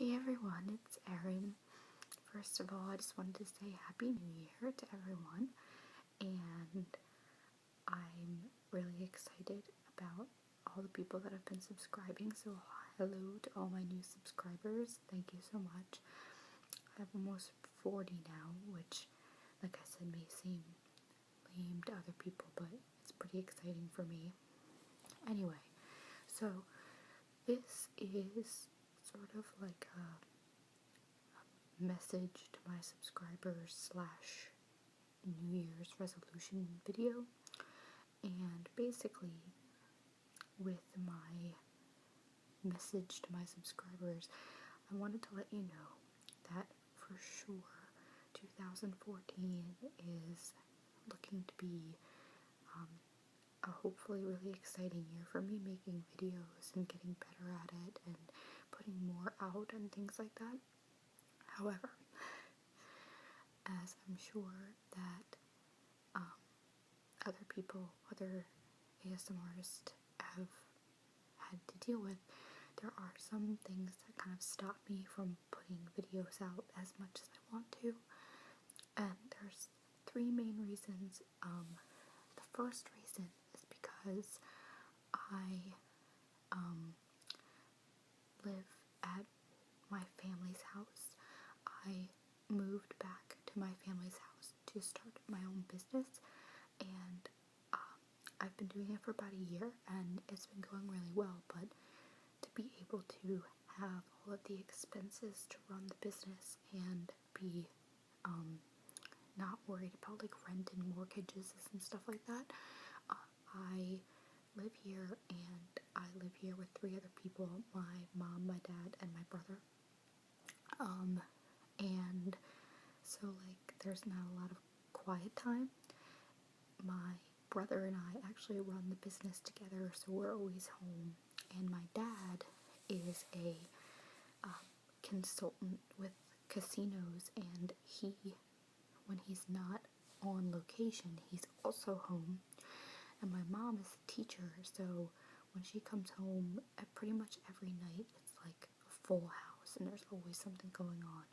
Hey everyone, it's Erin. First of all, I just wanted to say Happy New Year to everyone, and I'm really excited about all the people that have been subscribing, so hello to all my new subscribers. Thank you so much. I have almost 40 now, which, like I said, may seem lame to other people, but it's pretty exciting for me. Anyway, so this is sort of like a message to my subscribers slash New Year's resolution video, and basically with my message to my subscribers, I wanted to let you know that for sure 2014 is looking to be a hopefully really exciting year for me, making videos and getting better at it and putting more out and things like that. However, as I'm sure that other people, other ASMR artists have had to deal with, there are some things that kind of stop me from putting videos out as much as I want to. And there's three main reasons. The first reason is because I live at my family's house. I moved back to my family's house to start my own business, and I've been doing it for about a year, and it's been going really well, but to be able to have all of the expenses to run the business and be not worried about like rent and mortgages and stuff like that, I live here, and I live here with three other people: my mom, my dad, and my brother. And so like there's not a lot of quiet time. My brother and I actually run the business together, so we're always home. And my dad is a consultant with casinos, and when he's not on location, he's also home. And my mom is a teacher, so when she comes home, pretty much every night it's like a full house, and there's always something going on.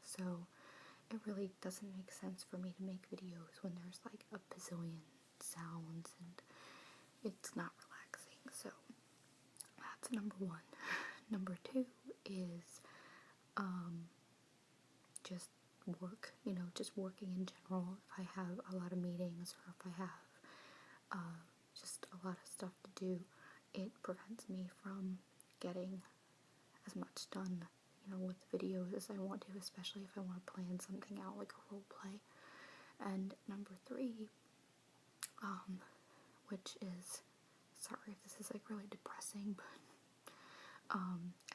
So it really doesn't make sense for me to make videos when there's like a bazillion sounds and it's not relaxing. So that's number one. Number two is just work, just working in general. If I have a lot of meetings, or if I have just a lot of stuff to do, it prevents me from getting as much done, with videos as I want to, especially if I want to plan something out like a role play. And number three, which is, sorry if this is like really depressing, but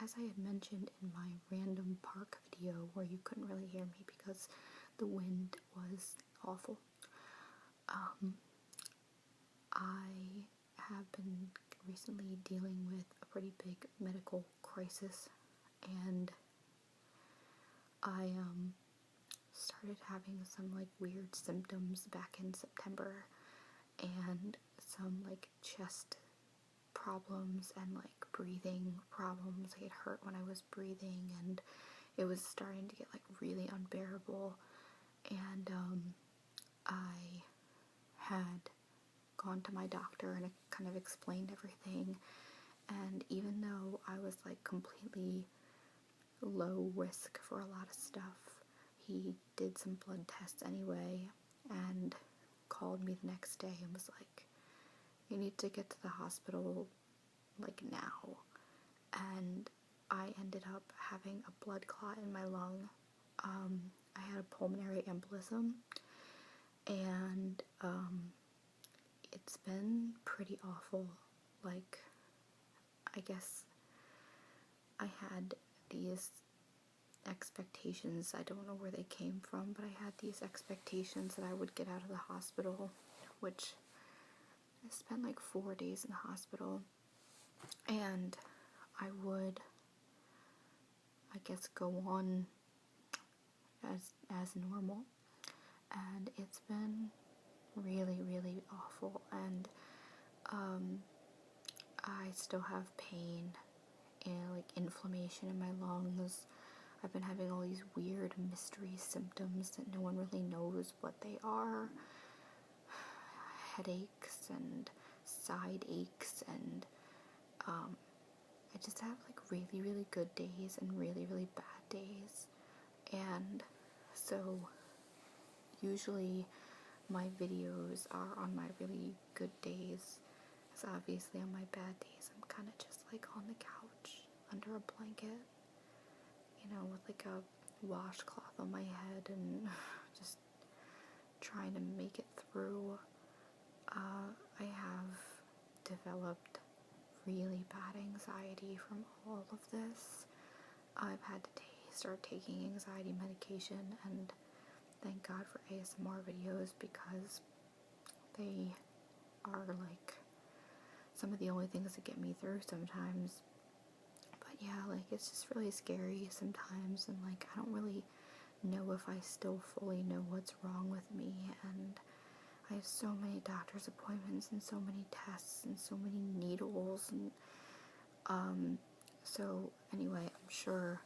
as I had mentioned in my random park video where you couldn't really hear me because the wind was awful, I have been recently dealing with a pretty big medical crisis, and I started having some like weird symptoms back in September, and some like chest problems and like breathing problems. It hurt when I was breathing, and it was starting to get like really unbearable. And I had gone to my doctor and I kind of explained everything, and even though I was like completely low risk for a lot of stuff, he did some blood tests anyway and called me the next day and was like, you need to get to the hospital like now. And I ended up having a blood clot in my lung. I had a pulmonary embolism, and it's been pretty awful. Like, I guess I had these expectations, I don't know where they came from, but I had these expectations that I would get out of the hospital, which I spent like 4 days in the hospital, and I would, I guess, go on as normal. And it's been really, really awful, and I still have pain like inflammation in my lungs. I've been having all these weird mystery symptoms that no one really knows what they are. Headaches and side aches, and I just have like really, really good days and really, really bad days. And so usually my videos are on my really good days, because obviously on my bad days I'm kind of just like on the couch under a blanket, with like a washcloth on my head and just trying to make it through. I have developed really bad anxiety from all of this. I've had to start taking anxiety medication, and thank God for ASMR videos, because they are like some of the only things that get me through sometimes. But yeah, like it's just really scary sometimes, and like I don't really know if I still fully know what's wrong with me, and I have so many doctor's appointments and so many tests and so many needles, and so anyway, I'm sure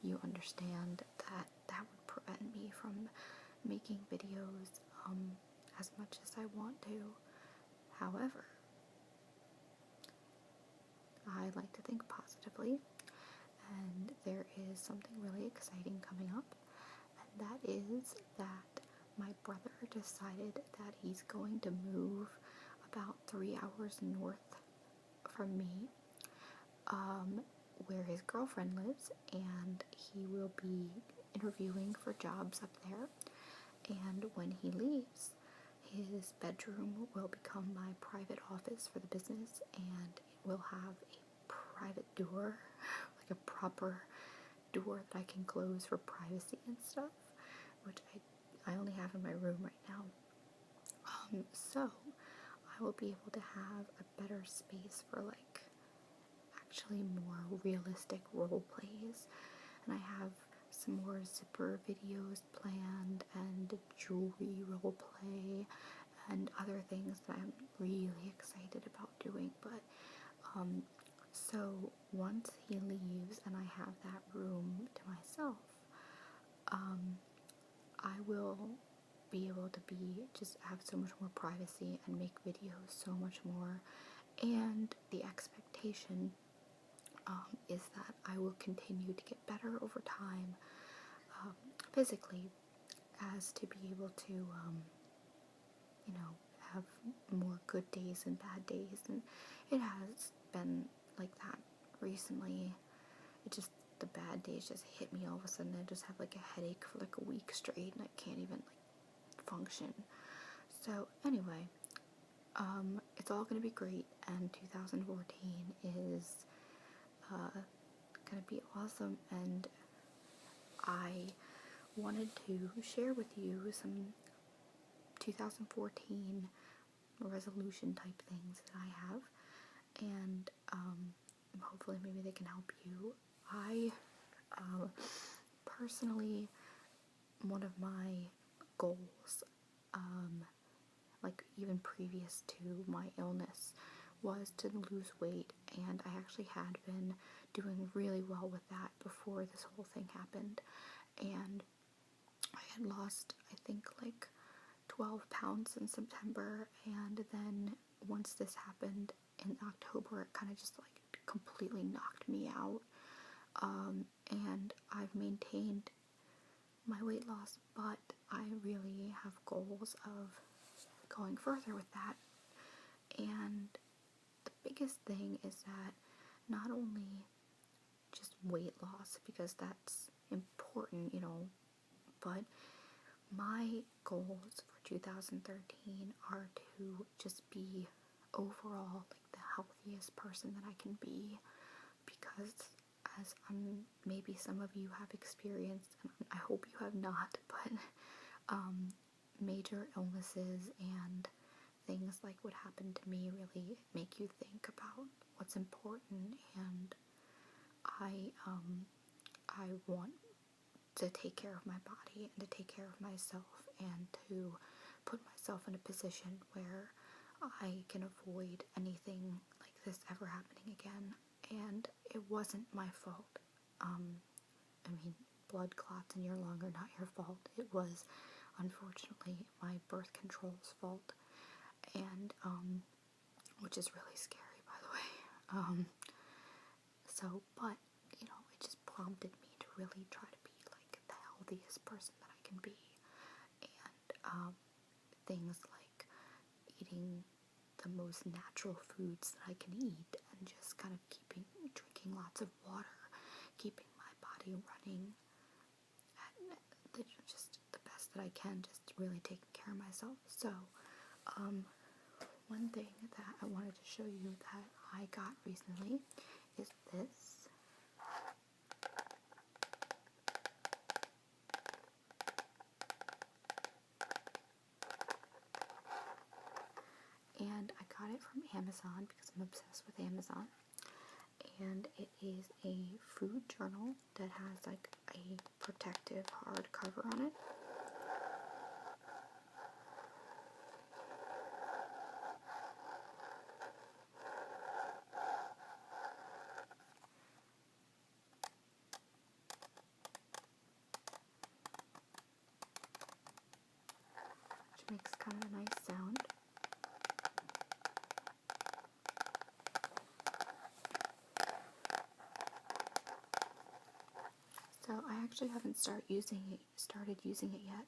you understand that that would prevent me from making videos as much as I want to. However, I like to think positively, and there is something really exciting coming up, and that is that my brother decided that he's going to move about 3 hours north from me, where his girlfriend lives, and he will be interviewing for jobs up there. And when he leaves, his bedroom will become my private office for the business, and it will have a private door, like a proper door that I can close for privacy and stuff, which I only have in my room right now. So I will be able to have a better space for like actually more realistic role plays, and I have some more zipper videos planned, and jewelry role play, and other things that I'm really excited about doing. But so once he leaves and I have that room to myself, I will be able to just have so much more privacy and make videos so much more. And the expectation is that I will continue to get better over time, physically, as to be able to, have more good days and bad days. And it has been like that recently. The bad days just hit me all of a sudden. I just have like a headache for like a week straight, and I can't even like function. So anyway, it's all gonna be great, and 2014 is gonna be awesome, and I wanted to share with you some 2014 resolution type things that I have, and hopefully maybe they can help you. I personally, one of my goals, like even previous to my illness, was to lose weight, and I actually had been doing really well with that before this whole thing happened. And I had lost, I think, like 12 pounds in September, and then once this happened in October, it kind of just like completely knocked me out. And I've maintained my weight loss, but I really have goals of going further with that. And the biggest thing is that not only just weight loss, because that's important, but my goals for 2013 are to just be overall like the healthiest person that I can be, because as maybe some of you have experienced, and I hope you have not, but major illnesses and things like what happened to me really make you think about what's important. And I want to take care of my body and to take care of myself, and to put myself in a position where I can avoid anything like this ever happening again. And it wasn't my fault. I mean, blood clots in your lung are not your fault. It was, unfortunately, my birth control's fault, and, which is really scary, by the way. But, it just prompted me to really try to be, like, the healthiest person that I can be, and, things like eating the most natural foods that I can eat, and just kind of drinking lots of water, keeping my body running, and just the best that I can, just really taking care of myself. So, one thing that I wanted to show you that I got recently is this. And I got it from Amazon because I'm obsessed with Amazon. And it is a food journal that has like a protective hardcover on it. Which makes kind of a nice sound. So I actually haven't started using it yet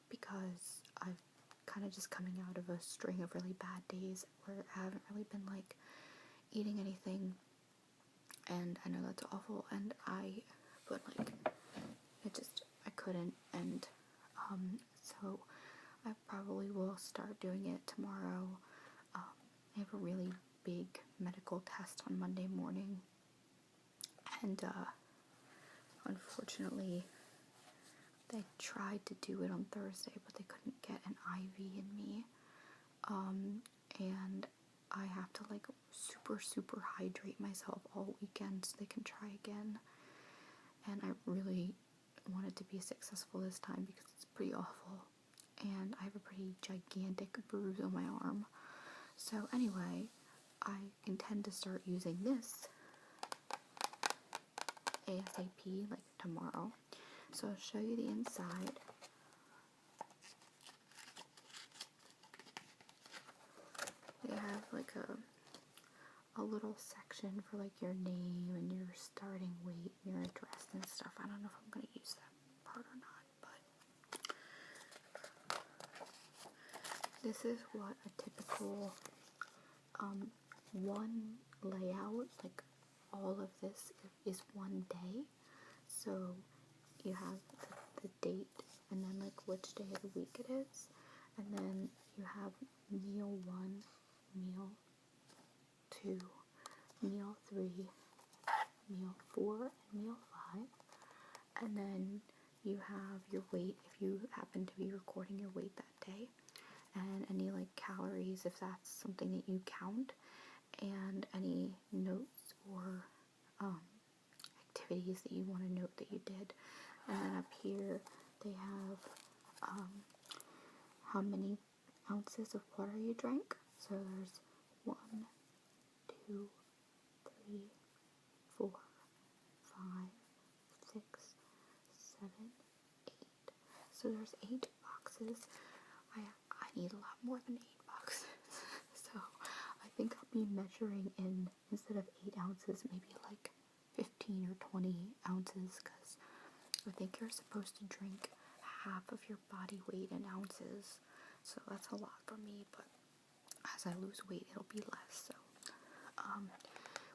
because I've kind of just coming out of a string of really bad days where I haven't really been like eating anything, and I know that's awful, and I couldn't, and so I probably will start doing it tomorrow. I have a really big medical test on Monday morning, and unfortunately they tried to do it on Thursday, but they couldn't get an IV in me, and I have to like super hydrate myself all weekend so they can try again, and I really want it to be successful this time because it's pretty awful, and I have a pretty gigantic bruise on my arm. So anyway, I intend to start using this ASAP, like tomorrow. So I'll show you the inside. They have like a little section for like your name and your starting weight and your address and stuff. I don't know if I'm going to use that part or not, but this is what a typical one layout, like all of this is one day. So you have the date, and then like which day of the week it is, and then you have meal 1, meal 2, meal 3, meal 4, and meal 5, and then you have your weight if you happen to be recording your weight that day, and any like calories if that's something that you count, and any notes or activities that you want to note that you did. And then up here they have how many ounces of water you drank. So there's 1, 2, 3, 4, 5, 6, 7, 8. So there's 8 boxes. I need a lot more than 8 boxes. So I think I'll be measuring in, instead of 8 ounces, maybe like 15 or 20 ounces, because I think you're supposed to drink half of your body weight in ounces. So that's a lot for me, but as I lose weight, it'll be less. So,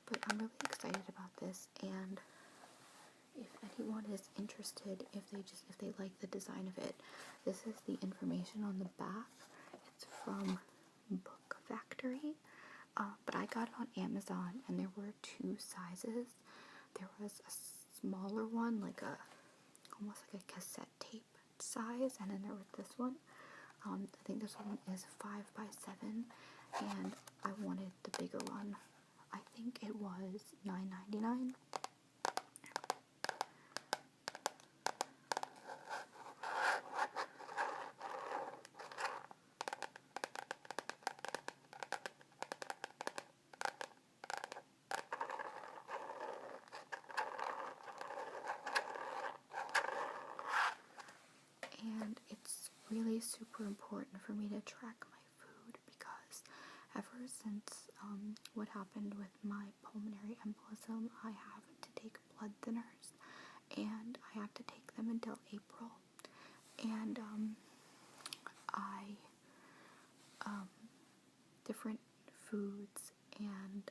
but I'm really excited about this, and if anyone is interested, if they like the design of it, this is the information on the back. It's from Book Factory, but I got it on Amazon, and there were 2 sizes. There was a smaller one, like almost like a cassette tape size, and then there was this one. I think this one is 5 by 7, and I wanted the bigger one. I think it was $9.99. really super important for me to track my food because ever since what happened with my pulmonary embolism, I have to take blood thinners, and I have to take them until April. And I different foods and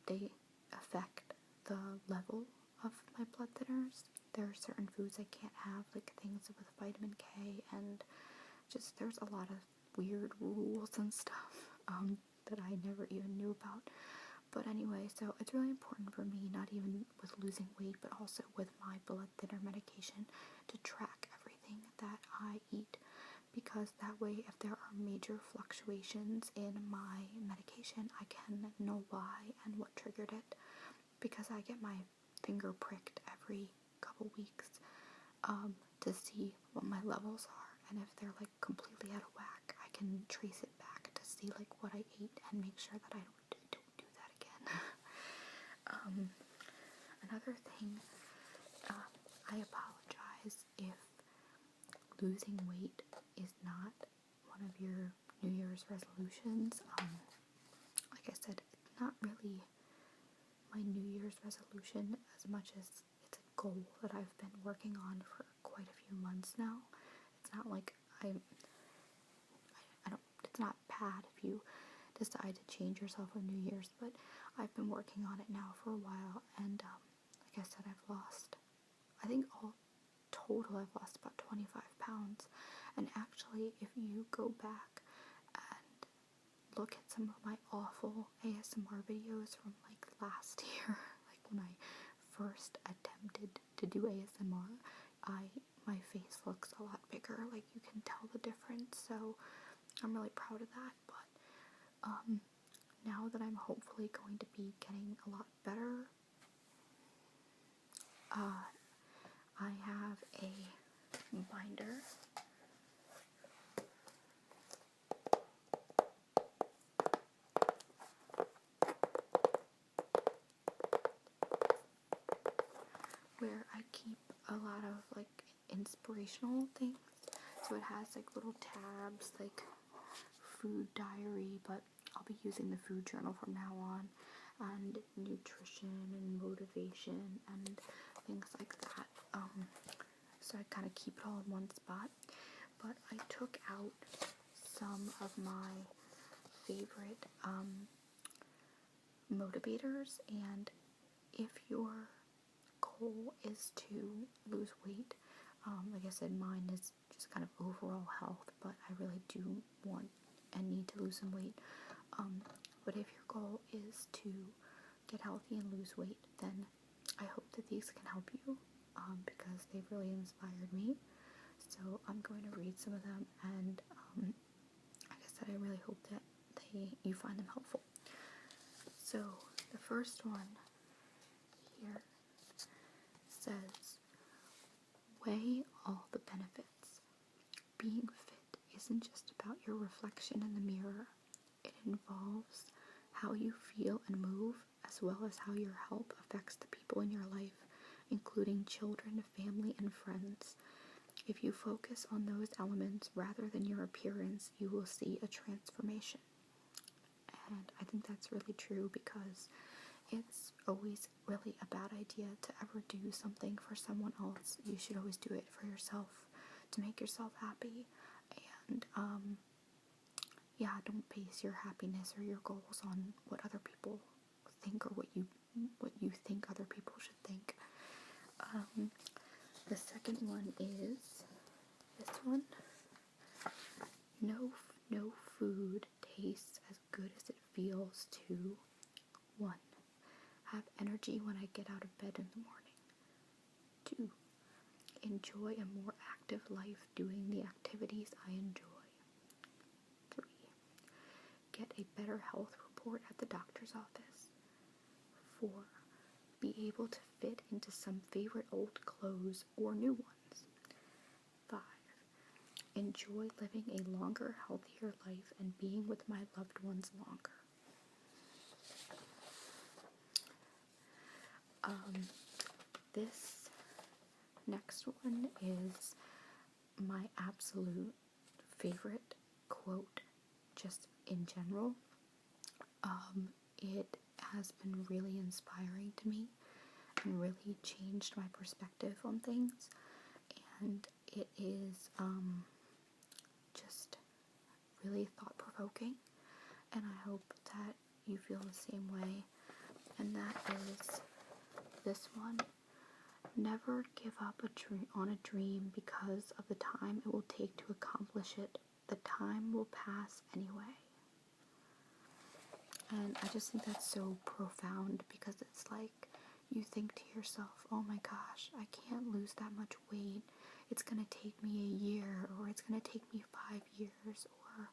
they affect the level of my blood thinners. There are certain foods I can't have, like things with vitamin K, and just there's a lot of weird rules and stuff that I never even knew about. But anyway, so it's really important for me, not even with losing weight, but also with my blood thinner medication, to track everything that I eat, because that way, if there are major fluctuations in my medication, I can know why and what triggered it, because I get my finger pricked every couple weeks to see what my levels are, and if they're like completely out of whack, I can trace it back to see like what I ate and make sure that I don't do that again. Another thing, I apologize if losing weight is not one of your New Year's resolutions. Like I said, it's not really my New Year's resolution as much as it's a goal that I've been working on for quite a few months now. It's not like I don't, it's not bad if you decide to change yourself on New Year's, but I've been working on it now for a while, and like I said, I think all total I've lost about 25 pounds, and actually if you go back and look at some of my awful ASMR videos from like last year, like when I first attempted to do ASMR, my face looks a lot bigger, like you can tell the difference, so I'm really proud of that. But now that I'm hopefully going to be getting a lot better, I have a binder where I keep a lot of like inspirational things. So it has like little tabs like food diary, but I'll be using the food journal from now on, and nutrition and motivation and things like that. So I kind of keep it all in one spot. But I took out some of my favorite motivators, and if your goal is to lose weight, like I said, mine is just kind of overall health, but I really do want and need to lose some weight. But if your goal is to get healthy and lose weight, then I hope that these can help you, because they've really inspired me. So I'm going to read some of them, and like I said, I really hope that you find them helpful. So the first one here says, weigh all the benefits. Being fit isn't just about your reflection in the mirror. It involves how you feel and move, as well as how your health affects the people in your life, including children, family, and friends. If you focus on those elements rather than your appearance, you will see a transformation. And I think that's really true, because it's always really a bad idea to ever do something for someone else. You should always do it for yourself, to make yourself happy. And yeah, don't base your happiness or your goals on what other people think, or what you think other people should think. The second one is this one. No food tastes as good as it feels to 1. Have energy when I get out of bed in the morning. 2. Enjoy a more active life doing the activities I enjoy. 3. Get a better health report at the doctor's office. 4. Be able to fit into some favorite old clothes or new ones. 5. Enjoy living a longer, healthier life and being with my loved ones longer. This next one is my absolute favorite quote just in general. It has been really inspiring to me and really changed my perspective on things. And it is just really thought-provoking. And I hope that you feel the same way. And that is this one. Never give up on a dream because of the time it will take to accomplish it. The time will pass anyway. And I just think that's so profound, because it's like you think to yourself, oh my gosh, I can't lose that much weight. It's going to take me a year, or it's going to take me 5 years, or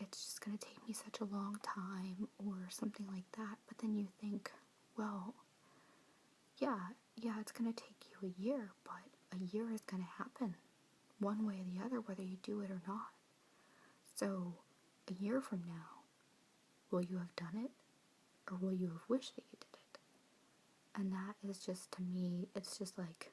it's just going to take me such a long time, or something like that. But then you think, well, yeah, it's going to take you a year, but a year is going to happen one way or the other, whether you do it or not. So a year from now, will you have done it, or will you have wished that you did it? And that is just, to me, it's just like,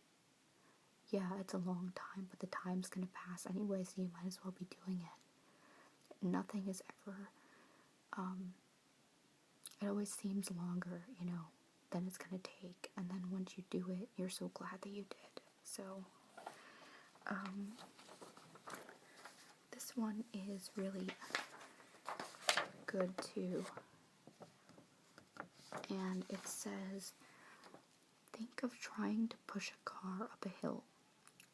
yeah, it's a long time, but the time's gonna pass anyway, so you might as well be doing it. Nothing is ever, it always seems longer, than it's gonna take, and then once you do it, you're so glad that you did. So, this one is really good too. And it says, think of trying to push a car up a hill.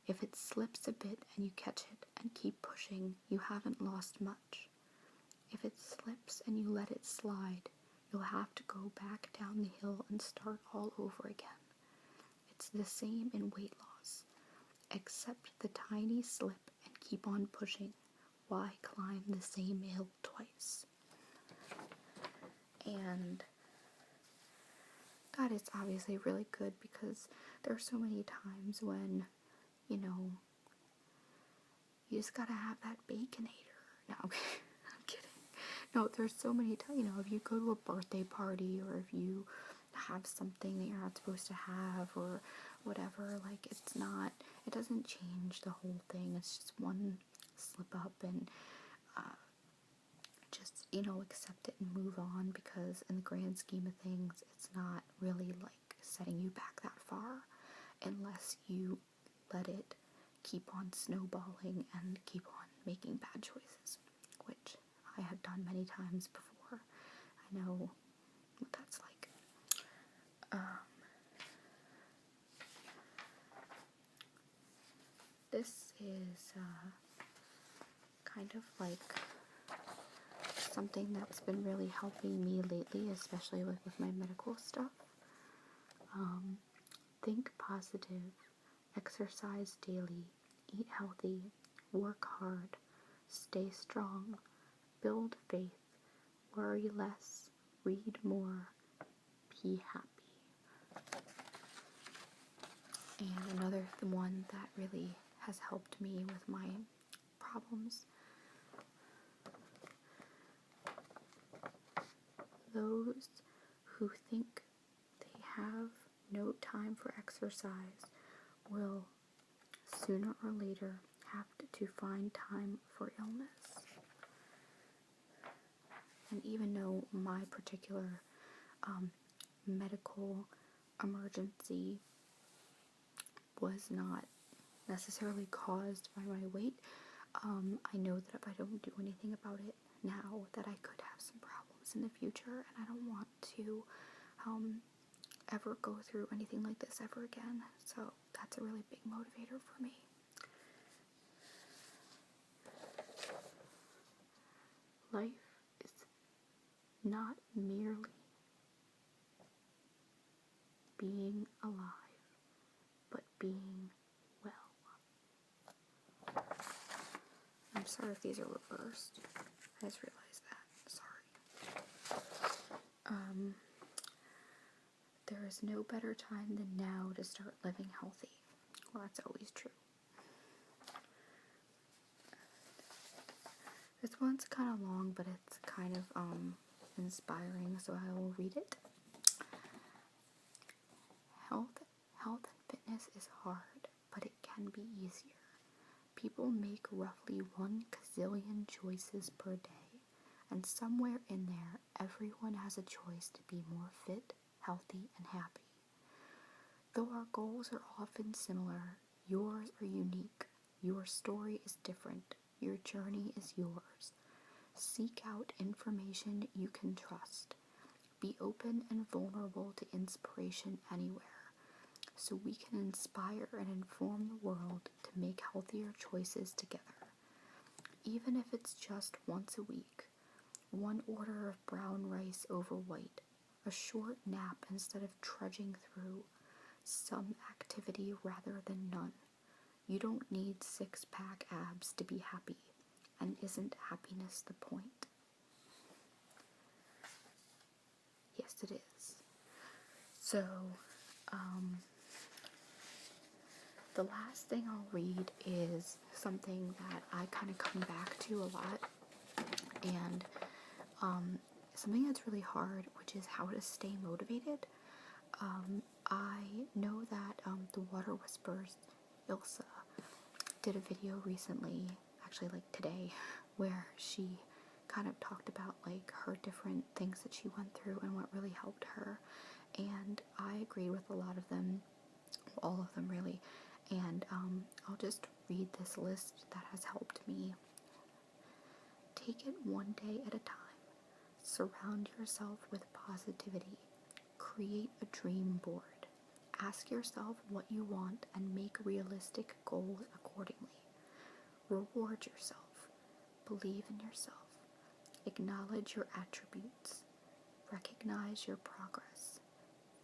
If it slips a bit and you catch it and keep pushing, you haven't lost much. If it slips and you let it slide, you'll have to go back down the hill and start all over again. It's the same in weight loss. Accept the tiny slip and keep on pushing. Why climb the same hill twice? And that is obviously really good, because there are so many times when, you just gotta have that Baconator. No, I'm kidding. No, there's so many times, if you go to a birthday party, or if you have something that you're not supposed to have, or whatever, like, it doesn't change the whole thing. It's just one slip up, and just, accept it and move on, because in the grand scheme of things, it's not really like setting you back that far, unless you let it keep on snowballing and keep on making bad choices, which I have done many times before. I know what that's like. This is kind of like something that's been really helping me lately, especially with my medical stuff. Think positive, exercise daily, eat healthy, work hard, stay strong, build faith, worry less, read more, be happy. And another one that really has helped me with my problems. Those who think they have no time for exercise will sooner or later have to find time for illness. And even though my particular medical emergency was not necessarily caused by my weight, I know that if I don't do anything about it now, that I could have some problems in the future, and I don't want to ever go through anything like this ever again. So that's a really big motivator for me. Life is not merely being alive, but being well. I'm sorry if these are reversed. I just realized that. Sorry. There is no better time than now to start living healthy. Well, that's always true. This one's kind of long, but it's kind of inspiring, so I will read it. Health and fitness is hard, but it can be easier. People make roughly 1 gazillion choices per day, and somewhere in there, everyone has a choice to be more fit, healthy, and happy. Though our goals are often similar, yours are unique. Your story is different. Your journey is yours. Seek out information you can trust. Be open and vulnerable to inspiration anywhere, so we can inspire and inform the world to make healthier choices together. Even if it's just once a week, 1 order of brown rice over white, a short nap instead of trudging through, some activity rather than none. You don't need 6-pack abs to be happy, and isn't happiness the point? Yes, it is. So, the last thing I'll read is something that I kind of come back to a lot, and something that's really hard, which is how to stay motivated. I know that the Water Whispers, Ilsa, did a video recently, actually like today, where she kind of talked about like her different things that she went through and what really helped her, and I agree with a lot of them, all of them really, and I'll just read this list that has helped me. Take it one day at a time. Surround yourself with positivity. Create a dream board. Ask yourself what you want and make realistic goals accordingly. Reward yourself. Believe in yourself. Acknowledge your attributes. Recognize your progress.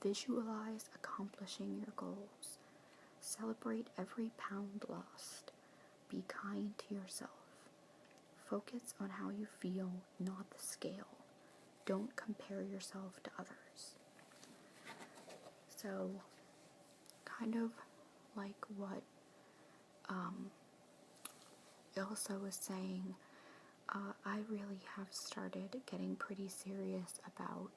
Visualize accomplishing your goals. Celebrate every pound lost. Be kind to yourself. Focus on how you feel, not the scale. Don't compare yourself to others. So, kind of like what Ilsa was saying, I really have started getting pretty serious about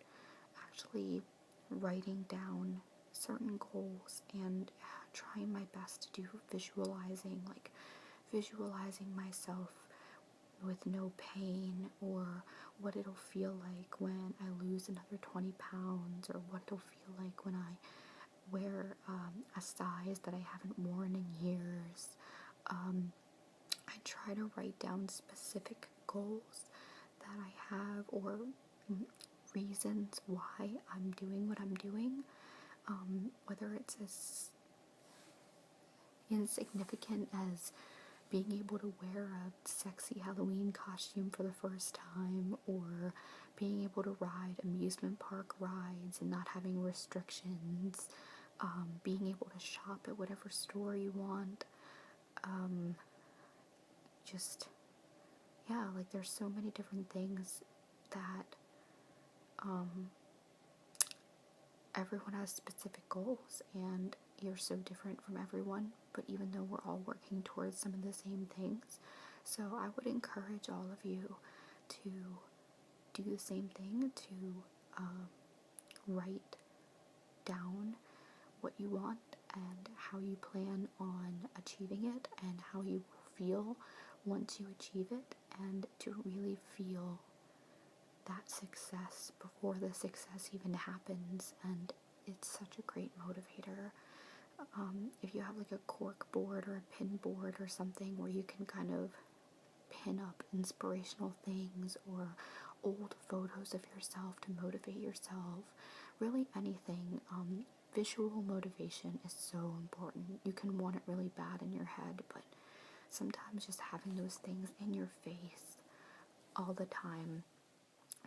actually writing down certain goals and trying my best to do visualizing myself with no pain, or what it'll feel like when I lose another 20 pounds, or what it'll feel like when I wear a size that I haven't worn in years. I try to write down specific goals that I have, or reasons why I'm doing what I'm doing, whether it's as insignificant as being able to wear a sexy Halloween costume for the first time, or being able to ride amusement park rides and not having restrictions, being able to shop at whatever store you want, like there's so many different things that everyone has specific goals, and you're so different from everyone, but even though we're all working towards some of the same things. So I would encourage all of you to do the same thing, to write down what you want and how you plan on achieving it, and how you feel once you achieve it, and to really feel that success before the success even happens. And it's such a great motivator. If you have like a cork board or a pin board or something where you can kind of pin up inspirational things, or old photos of yourself to motivate yourself, really anything. Visual motivation is so important. You can want it really bad in your head, but sometimes just having those things in your face all the time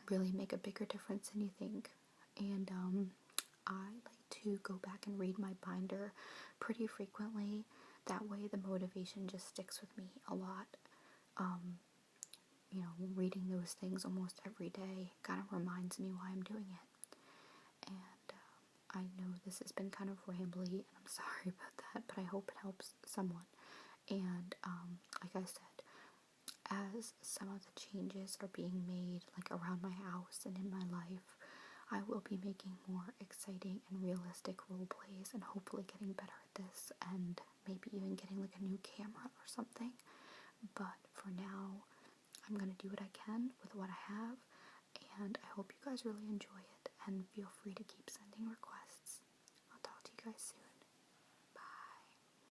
really make a bigger difference than you think. And I like to go back and read my binder pretty frequently. That way the motivation just sticks with me a lot. Reading those things almost every day kind of reminds me why I'm doing it. And I know this has been kind of rambly, and I'm sorry about that, but I hope it helps someone. And like I said, as some of the changes are being made, like around my house and in my life, I will be making more exciting and realistic role plays and hopefully getting better at this and maybe even getting like a new camera or something. But for now, I'm going to do what I can with what I have, and I hope you guys really enjoy it and feel free to keep